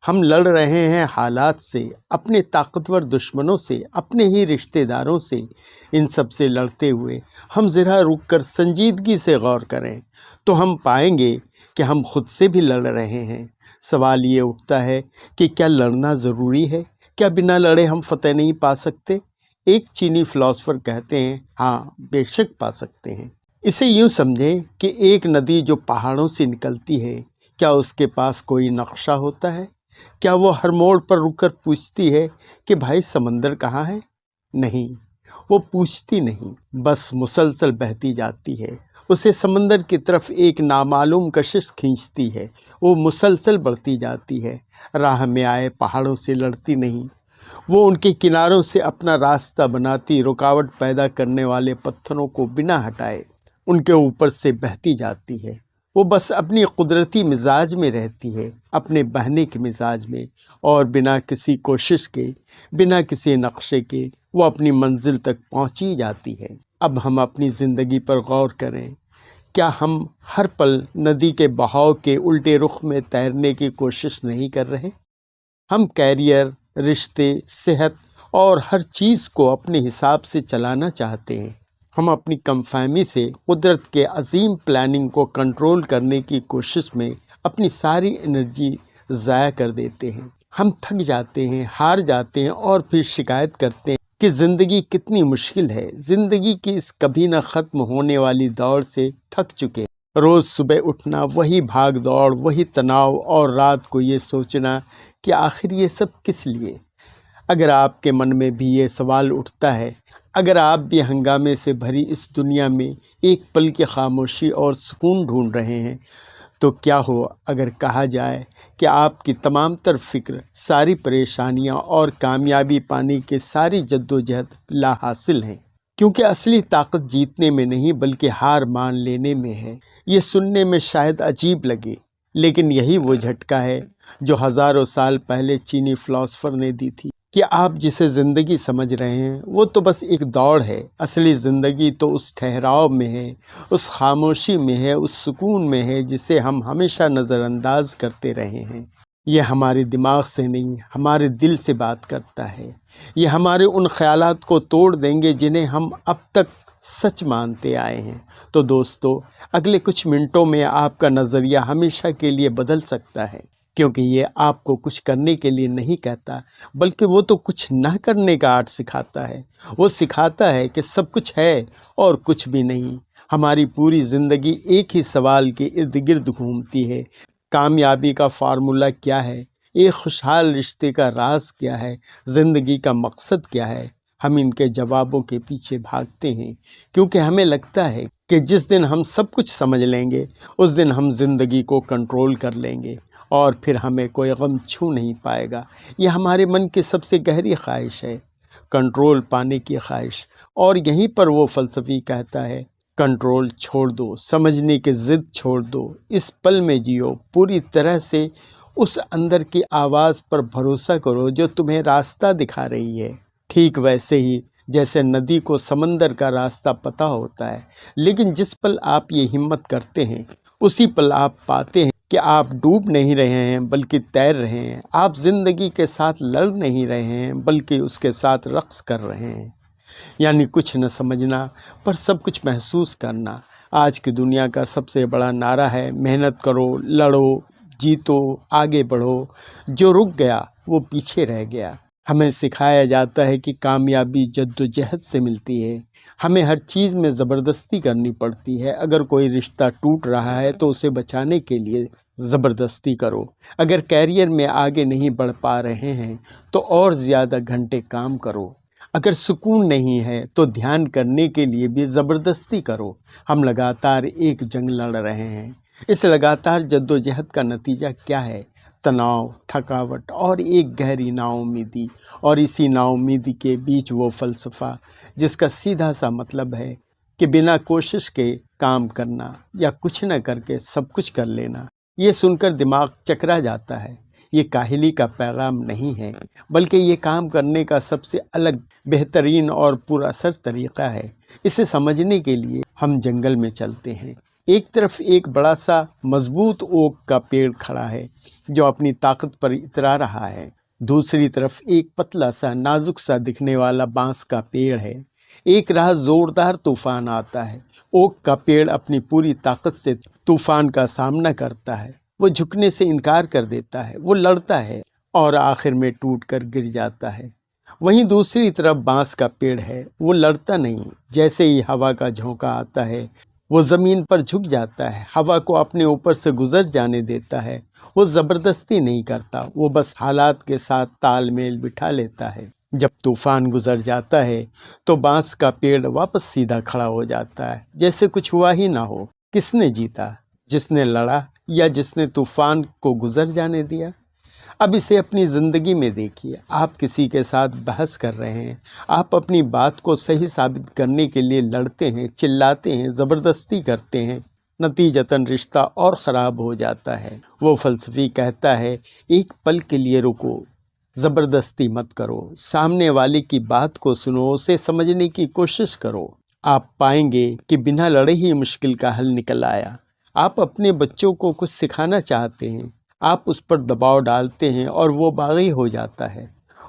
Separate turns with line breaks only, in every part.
ہم لڑ رہے ہیں حالات سے، اپنے طاقتور دشمنوں سے، اپنے ہی رشتہ داروں سے۔ ان سب سے لڑتے ہوئے ہم ذرا رک کر سنجیدگی سے غور کریں تو ہم پائیں گے کہ ہم خود سے بھی لڑ رہے ہیں۔ سوال یہ اٹھتا ہے کہ کیا لڑنا ضروری ہے؟ کیا بنا لڑے ہم فتح نہیں پا سکتے؟ ایک چینی فلاسفر کہتے ہیں، ہاں بے شک پا سکتے ہیں۔ اسے یوں سمجھیں کہ ایک ندی جو پہاڑوں سے نکلتی ہے، کیا اس کے پاس کوئی نقشہ ہوتا ہے؟ کیا وہ ہر موڑ پر رک کر پوچھتی ہے کہ بھائی سمندر کہاں ہے؟ نہیں، وہ پوچھتی نہیں، بس مسلسل بہتی جاتی ہے۔ اسے سمندر کی طرف ایک نامعلوم کشش کھینچتی ہے، وہ مسلسل بڑھتی جاتی ہے، راہ میں آئے پہاڑوں سے لڑتی نہیں، وہ ان کے کناروں سے اپنا راستہ بناتی، رکاوٹ پیدا کرنے والے پتھروں کو بنا ہٹائے ان کے اوپر سے بہتی جاتی ہے۔ وہ بس اپنی قدرتی مزاج میں رہتی ہے، اپنے بہنے کے مزاج میں، اور بنا کسی کوشش کے، بنا کسی نقشے کے وہ اپنی منزل تک پہنچی جاتی ہے۔ اب ہم اپنی زندگی پر غور کریں، کیا ہم ہر پل ندی کے بہاؤ کے الٹے رخ میں تیرنے کی کوشش نہیں کر رہے؟ ہم کیریئر، رشتے، صحت اور ہر چیز کو اپنے حساب سے چلانا چاہتے ہیں۔ ہم اپنی کم فہمی سے قدرت کے عظیم پلاننگ کو کنٹرول کرنے کی کوشش میں اپنی ساری انرجی ضائع کر دیتے ہیں۔ ہم تھک جاتے ہیں، ہار جاتے ہیں اور پھر شکایت کرتے ہیں کہ زندگی کتنی مشکل ہے۔ زندگی کی اس کبھی نہ ختم ہونے والی دوڑ سے تھک چکے ہیں۔ روز صبح اٹھنا، وہی بھاگ دوڑ، وہی تناؤ، اور رات کو یہ سوچنا کہ آخر یہ سب کس لیے؟ اگر آپ کے من میں بھی یہ سوال اٹھتا ہے، اگر آپ بھی ہنگامے سے بھری اس دنیا میں ایک پل کی خاموشی اور سکون ڈھونڈ رہے ہیں، تو کیا ہو اگر کہا جائے کہ آپ کی تمام تر فکر، ساری پریشانیاں اور کامیابی پانے کی ساری جدوجہد لا حاصل ہیں، کیونکہ اصلی طاقت جیتنے میں نہیں بلکہ ہار مان لینے میں ہے۔ یہ سننے میں شاید عجیب لگے، لیکن یہی وہ جھٹکا ہے جو ہزاروں سال پہلے چینی فلاسفر نے دی تھی کہ آپ جسے زندگی سمجھ رہے ہیں وہ تو بس ایک دوڑ ہے۔ اصلی زندگی تو اس ٹھہراؤ میں ہے، اس خاموشی میں ہے، اس سکون میں ہے جسے ہم ہمیشہ نظر انداز کرتے رہے ہیں۔ یہ ہمارے دماغ سے نہیں، ہمارے دل سے بات کرتا ہے۔ یہ ہمارے ان خیالات کو توڑ دیں گے جنہیں ہم اب تک سچ مانتے آئے ہیں۔ تو دوستو، اگلے کچھ منٹوں میں آپ کا نظریہ ہمیشہ کے لیے بدل سکتا ہے، کیونکہ یہ آپ کو کچھ کرنے کے لیے نہیں کہتا، بلکہ وہ تو کچھ نہ کرنے کا آرٹ سکھاتا ہے۔ وہ سکھاتا ہے کہ سب کچھ ہے اور کچھ بھی نہیں۔ ہماری پوری زندگی ایک ہی سوال کے ارد گرد گھومتی ہے، کامیابی کا فارمولہ کیا ہے؟ ایک خوشحال رشتے کا راز کیا ہے؟ زندگی کا مقصد کیا ہے؟ ہم ان کے جوابوں کے پیچھے بھاگتے ہیں، کیونکہ ہمیں لگتا ہے کہ جس دن ہم سب کچھ سمجھ لیں گے، اس دن ہم زندگی کو کنٹرول کر لیں گے اور پھر ہمیں کوئی غم چھو نہیں پائے گا۔ یہ ہمارے من کی سب سے گہری خواہش ہے، کنٹرول پانے کی خواہش۔ اور یہیں پر وہ فلسفی کہتا ہے، کنٹرول چھوڑ دو، سمجھنے کی ضد چھوڑ دو، اس پل میں جیو، پوری طرح سے اس اندر کی آواز پر بھروسہ کرو جو تمہیں راستہ دکھا رہی ہے۔ ٹھیک ویسے ہی جیسے ندی کو سمندر کا راستہ پتہ ہوتا ہے، لیکن جس پل آپ یہ ہمت کرتے ہیں، اسی پل آپ پاتے ہیں کہ آپ ڈوب نہیں رہے ہیں بلکہ تیر رہے ہیں۔ آپ زندگی کے ساتھ لڑ نہیں رہے ہیں بلکہ اس کے ساتھ رقص کر رہے ہیں۔ یعنی کچھ نہ سمجھنا پر سب کچھ محسوس کرنا۔ آج کی دنیا کا سب سے بڑا نعرہ ہے، محنت کرو، لڑو، جیتو، آگے بڑھو۔ جو رک گیا وہ پیچھے رہ گیا۔ ہمیں سکھایا جاتا ہے کہ کامیابی جدوجہد سے ملتی ہے۔ ہمیں ہر چیز میں زبردستی کرنی پڑتی ہے۔ اگر کوئی رشتہ ٹوٹ رہا ہے تو اسے بچانے کے لیے زبردستی کرو۔ اگر کیریئر میں آگے نہیں بڑھ پا رہے ہیں تو اور زیادہ گھنٹے کام کرو۔ اگر سکون نہیں ہے تو دھیان کرنے کے لیے بھی زبردستی کرو۔ ہم لگاتار ایک جنگ لڑ رہے ہیں۔ اس لگاتار جدوجہد کا نتیجہ کیا ہے؟ تناؤ، تھکاوٹ اور ایک گہری نا امیدی۔ اور اسی نا امیدی کے بیچ وہ فلسفہ جس کا سیدھا سا مطلب ہے کہ بنا کوشش کے کام کرنا یا کچھ نہ کر کے سب کچھ کر لینا۔ یہ سن کر دماغ چکرا جاتا ہے۔ یہ کاہلی کا پیغام نہیں ہے، بلکہ یہ کام کرنے کا سب سے الگ، بہترین اور پر اثر طریقہ ہے۔ اسے سمجھنے کے لیے ہم جنگل میں چلتے ہیں، ایک طرف ایک بڑا سا مضبوط اوک کا پیڑ کھڑا ہے جو اپنی طاقت پر اترا رہا ہے، دوسری طرف ایک پتلا سا نازک سا دکھنے والا بانس کا پیڑ ہے۔ ایک راہ زوردار طوفان آتا ہے، اوک کا پیڑ اپنی پوری طاقت سے طوفان کا سامنا کرتا ہے، وہ جھکنے سے انکار کر دیتا ہے، وہ لڑتا ہے اور آخر میں ٹوٹ کر گر جاتا ہے۔ وہیں دوسری طرف بانس کا پیڑ ہے، وہ لڑتا نہیں، جیسے ہی ہوا کا جھونکا آتا ہے وہ زمین پر جھک جاتا ہے، ہوا کو اپنے اوپر سے گزر جانے دیتا ہے، وہ زبردستی نہیں کرتا، وہ بس حالات کے ساتھ تال میل بٹھا لیتا ہے۔ جب طوفان گزر جاتا ہے تو بانس کا پیڑ واپس سیدھا کھڑا ہو جاتا ہے، جیسے کچھ ہوا ہی نہ ہو۔ کس نے جیتا، جس نے لڑا یا جس نے طوفان کو گزر جانے دیا؟ اب اسے اپنی زندگی میں دیکھیے، آپ کسی کے ساتھ بحث کر رہے ہیں، آپ اپنی بات کو صحیح ثابت کرنے کے لیے لڑتے ہیں، چلاتے ہیں، زبردستی کرتے ہیں، نتیجتاً رشتہ اور خراب ہو جاتا ہے۔ وہ فلسفی کہتا ہے، ایک پل کے لیے رکو، زبردستی مت کرو، سامنے والے کی بات کو سنو، اسے سمجھنے کی کوشش کرو۔ آپ پائیں گے کہ بنا لڑے ہی مشکل کا حل نکل آیا۔ آپ اپنے بچوں کو کچھ سکھانا چاہتے ہیں، آپ اس پر دباؤ ڈالتے ہیں اور وہ باغی ہو جاتا ہے۔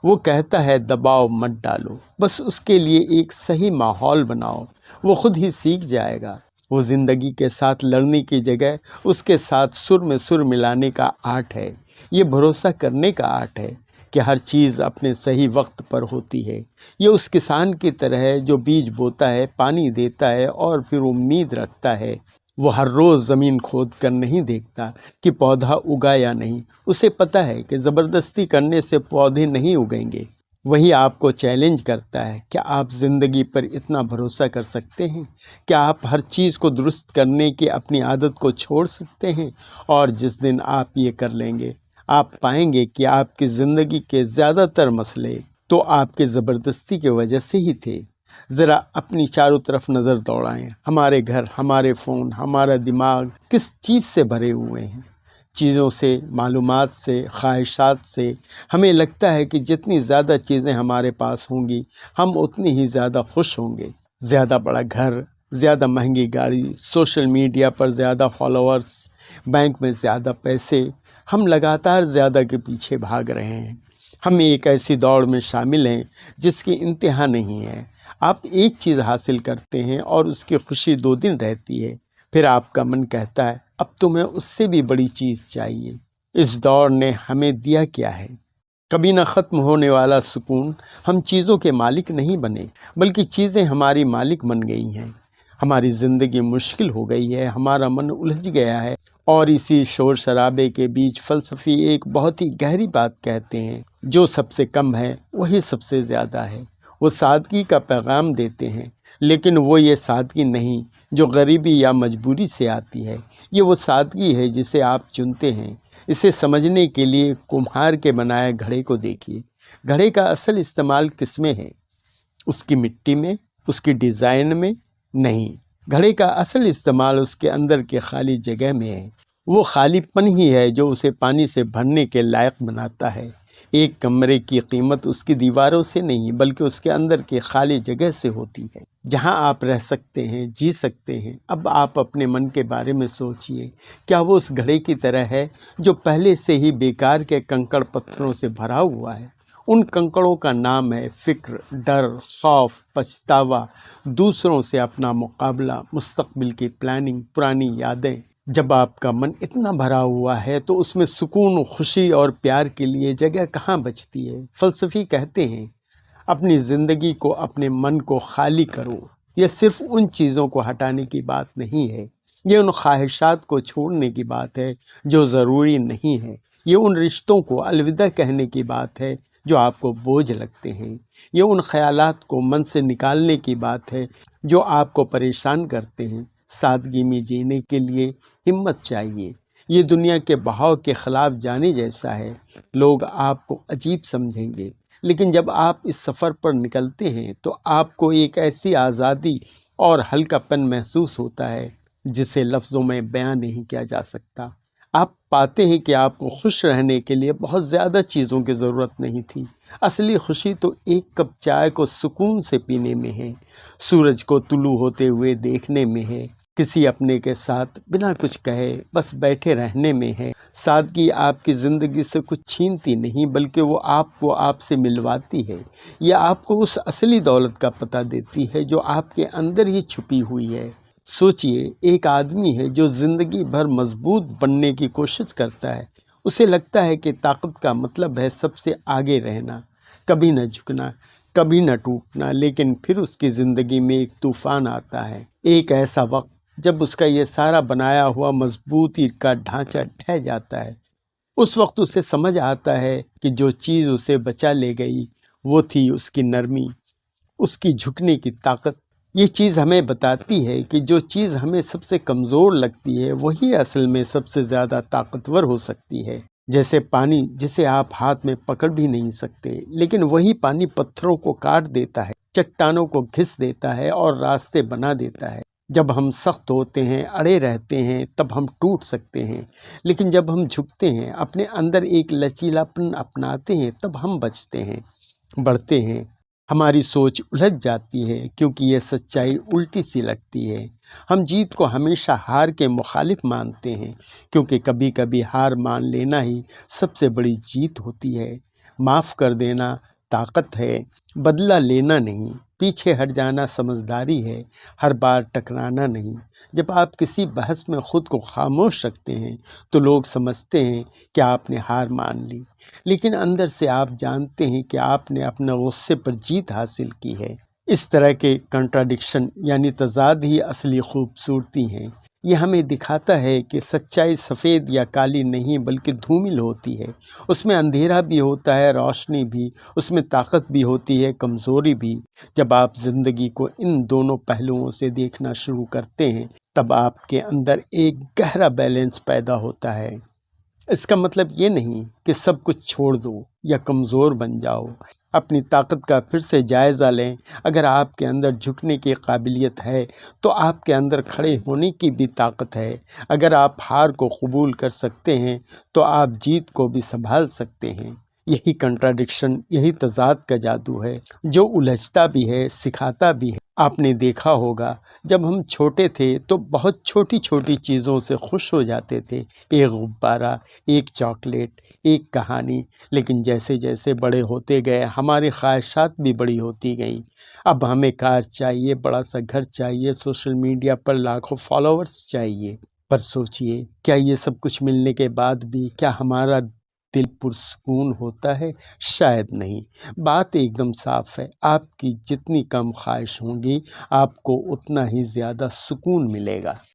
وہ کہتا ہے دباؤ مت ڈالو، بس اس کے لیے ایک صحیح ماحول بناؤ، وہ خود ہی سیکھ جائے گا۔ وہ زندگی کے ساتھ لڑنے کی جگہ اس کے ساتھ سر میں سر ملانے کا آرٹ ہے۔ یہ بھروسہ کرنے کا آرٹ ہے کہ ہر چیز اپنے صحیح وقت پر ہوتی ہے۔ یہ اس کسان کی طرح ہے جو بیج بوتا ہے، پانی دیتا ہے اور پھر امید رکھتا ہے۔ وہ ہر روز زمین کھود کر نہیں دیکھتا کہ پودا اگا یا نہیں، اسے پتہ ہے کہ زبردستی کرنے سے پودے نہیں اگیں گے۔ وہی آپ کو چیلنج کرتا ہے، کیا آپ زندگی پر اتنا بھروسہ کر سکتے ہیں؟ کیا آپ ہر چیز کو درست کرنے کی اپنی عادت کو چھوڑ سکتے ہیں؟ اور جس دن آپ یہ کر لیں گے، آپ پائیں گے کہ آپ کی زندگی کے زیادہ تر مسئلے تو آپ کے زبردستی کی وجہ سے ہی تھے۔ ذرا اپنی چاروں طرف نظر دوڑائیں، ہمارے گھر، ہمارے فون، ہمارا دماغ کس چیز سے بھرے ہوئے ہیں؟ چیزوں سے، معلومات سے، خواہشات سے۔ ہمیں لگتا ہے کہ جتنی زیادہ چیزیں ہمارے پاس ہوں گی ہم اتنی ہی زیادہ خوش ہوں گے۔ زیادہ بڑا گھر، زیادہ مہنگی گاڑی، سوشل میڈیا پر زیادہ فالوورز، بینک میں زیادہ پیسے، ہم لگاتار زیادہ کے پیچھے بھاگ رہے ہیں۔ ہم ایک ایسی دوڑ میں شامل ہیں جس کی انتہا نہیں ہے۔ آپ ایک چیز حاصل کرتے ہیں اور اس کی خوشی 2 دن رہتی ہے، پھر آپ کا من کہتا ہے اب تمہیں اس سے بھی بڑی چیز چاہیے۔ اس دوڑ نے ہمیں دیا کیا ہے؟ کبھی نہ ختم ہونے والا سکون۔ ہم چیزوں کے مالک نہیں بنے، بلکہ چیزیں ہماری مالک بن گئی ہیں۔ ہماری زندگی مشکل ہو گئی ہے، ہمارا من الجھ گیا ہے، اور اسی شور شرابے کے بیچ فلسفی ایک بہت ہی گہری بات کہتے ہیں، جو سب سے کم ہے وہی سب سے زیادہ ہے۔ وہ سادگی کا پیغام دیتے ہیں، لیکن وہ یہ سادگی نہیں جو غریبی یا مجبوری سے آتی ہے، یہ وہ سادگی ہے جسے آپ چنتے ہیں۔ اسے سمجھنے کے لیے کمہار کے بنائے گھڑے کو دیکھیے۔ گھڑے کا اصل استعمال کس میں ہے؟ اس کی مٹی میں، اس کی ڈیزائن میں نہیں، گھڑے کا اصل استعمال اس کے اندر کے خالی جگہ میں ہے۔ وہ خالی پن ہی ہے جو اسے پانی سے بھرنے کے لائق بناتا ہے۔ ایک کمرے کی قیمت اس کی دیواروں سے نہیں بلکہ اس کے اندر کے خالی جگہ سے ہوتی ہے، جہاں آپ رہ سکتے ہیں، جی سکتے ہیں۔ اب آپ اپنے من کے بارے میں سوچئے، کیا وہ اس گھڑے کی طرح ہے جو پہلے سے ہی بیکار کے کنکڑ پتھروں سے بھرا ہوا ہے؟ ان کنکڑوں کا نام ہے فکر، ڈر، خوف، پچھتاوا، دوسروں سے اپنا مقابلہ، مستقبل کی پلاننگ، پرانی یادیں۔ جب آپ کا من اتنا بھرا ہوا ہے تو اس میں سکون، خوشی اور پیار کے لیے جگہ کہاں بچتی ہے؟ فلسفی کہتے ہیں اپنی زندگی کو، اپنے من کو خالی کرو۔ یہ صرف ان چیزوں کو ہٹانے کی بات نہیں ہے، یہ ان خواہشات کو چھوڑنے کی بات ہے جو ضروری نہیں ہے، یہ ان رشتوں کو الوداع کہنے کی بات ہے جو آپ کو بوجھ لگتے ہیں، یہ ان خیالات کو من سے نکالنے کی بات ہے جو آپ کو پریشان کرتے ہیں۔ سادگی میں جینے کے لیے ہمت چاہیے۔ یہ دنیا کے بہاؤ کے خلاف جانے جیسا ہے۔ لوگ آپ کو عجیب سمجھیں گے، لیکن جب آپ اس سفر پر نکلتے ہیں تو آپ کو ایک ایسی آزادی اور ہلکا پن محسوس ہوتا ہے جسے لفظوں میں بیان نہیں کیا جا سکتا۔ آپ پاتے ہیں کہ آپ کو خوش رہنے کے لیے بہت زیادہ چیزوں کی ضرورت نہیں تھی۔ اصلی خوشی تو ایک کپ چائے کو سکون سے پینے میں ہے، سورج کو طلوع ہوتے ہوئے دیکھنے میں ہے، کسی اپنے کے ساتھ بنا کچھ کہے بس بیٹھے رہنے میں ہے۔ سادگی آپ کی زندگی سے کچھ چھینتی نہیں بلکہ وہ آپ کو آپ سے ملواتی ہے۔ یہ آپ کو اس اصلی دولت کا پتہ دیتی ہے جو آپ کے اندر ہی چھپی ہوئی ہے۔ سوچئے، ایک آدمی ہے جو زندگی بھر مضبوط بننے کی کوشش کرتا ہے۔ اسے لگتا ہے کہ طاقت کا مطلب ہے سب سے آگے رہنا، کبھی نہ جھکنا، کبھی نہ ٹوٹنا، لیکن پھر اس کی زندگی میں ایک طوفان آتا ہے، ایک ایسا وقت جب اس کا یہ سارا بنایا ہوا مضبوطی کا ڈھانچہ ڈھہ جاتا ہے۔ اس وقت اسے سمجھ آتا ہے کہ جو چیز اسے بچا لے گئی وہ تھی اس کی نرمی، اس کی جھکنے کی طاقت۔ یہ چیز ہمیں بتاتی ہے کہ جو چیز ہمیں سب سے کمزور لگتی ہے وہی اصل میں سب سے زیادہ طاقتور ہو سکتی ہے۔ جیسے پانی جسے آپ ہاتھ میں پکڑ بھی نہیں سکتے، لیکن وہی پانی پتھروں کو کاٹ دیتا ہے، چٹانوں کو گھس دیتا ہے اور راستے بنا دیتا ہے۔ جب ہم سخت ہوتے ہیں، اڑے رہتے ہیں، تب ہم ٹوٹ سکتے ہیں، لیکن جب ہم جھکتے ہیں، اپنے اندر ایک لچیلاپن اپناتے ہیں، تب ہم بچتے ہیں، بڑھتے ہیں۔ ہماری سوچ الجھ جاتی ہے کیونکہ یہ سچائی الٹی سی لگتی ہے۔ ہم جیت کو ہمیشہ ہار کے مخالف مانتے ہیں کیونکہ کبھی کبھی ہار مان لینا ہی سب سے بڑی جیت ہوتی ہے۔ معاف کر دینا طاقت ہے، بدلہ لینا نہیں۔ پیچھے ہٹ جانا سمجھداری ہے، ہر بار ٹکرانا نہیں۔ جب آپ کسی بحث میں خود کو خاموش رکھتے ہیں تو لوگ سمجھتے ہیں کہ آپ نے ہار مان لی، لیکن اندر سے آپ جانتے ہیں کہ آپ نے اپنے غصے پر جیت حاصل کی ہے۔ اس طرح کے کنٹراڈکشن یعنی تضاد ہی اصلی خوبصورتی ہیں۔ یہ ہمیں دکھاتا ہے کہ سچائی سفید یا کالی نہیں بلکہ دھومل ہوتی ہے۔ اس میں اندھیرا بھی ہوتا ہے، روشنی بھی، اس میں طاقت بھی ہوتی ہے، کمزوری بھی۔ جب آپ زندگی کو ان دونوں پہلوؤں سے دیکھنا شروع کرتے ہیں تب آپ کے اندر ایک گہرا بیلنس پیدا ہوتا ہے۔ اس کا مطلب یہ نہیں کہ سب کچھ چھوڑ دو یا کمزور بن جاؤ۔ اپنی طاقت کا پھر سے جائزہ لیں۔ اگر آپ کے اندر جھکنے کی قابلیت ہے تو آپ کے اندر کھڑے ہونے کی بھی طاقت ہے۔ اگر آپ ہار کو قبول کر سکتے ہیں تو آپ جیت کو بھی سنبھال سکتے ہیں۔ یہی کنٹراڈکشن، یہی تضاد کا جادو ہے جو الجھتا بھی ہے، سکھاتا بھی ہے۔ آپ نے دیکھا ہوگا جب ہم چھوٹے تھے تو بہت چھوٹی چھوٹی چیزوں سے خوش ہو جاتے تھے، ایک غبارہ، ایک چاکلیٹ، ایک کہانی، لیکن جیسے جیسے بڑے ہوتے گئے ہماری خواہشات بھی بڑی ہوتی گئیں۔ اب ہمیں کار چاہیے، بڑا سا گھر چاہیے، سوشل میڈیا پر لاکھوں فالوورز چاہیے۔ پر سوچئے، کیا یہ سب کچھ ملنے کے بعد بھی کیا ہمارا دل پرسکون ہوتا ہے؟ شاید نہیں۔ بات ایک دم صاف ہے، آپ کی جتنی کم خواہش ہوں گی آپ کو اتنا ہی زیادہ سکون ملے گا۔